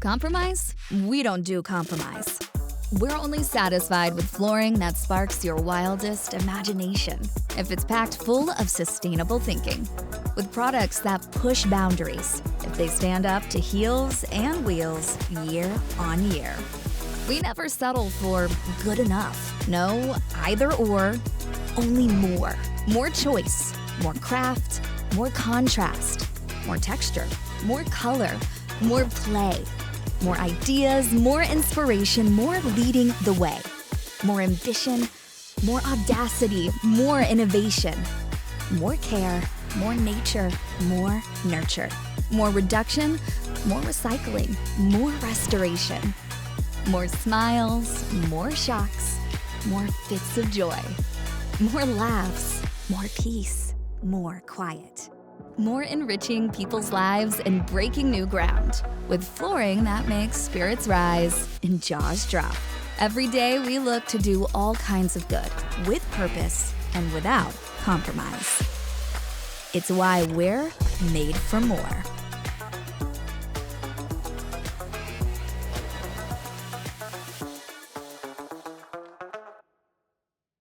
Compromise? We don't do compromise. We're only satisfied with flooring that sparks your wildest imagination if it's packed full of sustainable thinking. With products that push boundaries if they stand up to heels and wheels year on year. We never settle for good enough. No, either or, only more. More choice, more craft, more contrast, more texture, more color, more play. More ideas, more inspiration, more leading the way. More ambition, more audacity, more innovation. More care, more nature, more nurture. More reduction, more recycling, more restoration. More smiles, more shocks, more fits of joy. More laughs, more peace, more quiet. More enriching people's lives and breaking new ground with flooring that makes spirits rise and jaws drop. Every day we look to do all kinds of good with purpose and without compromise. It's why we're made for more.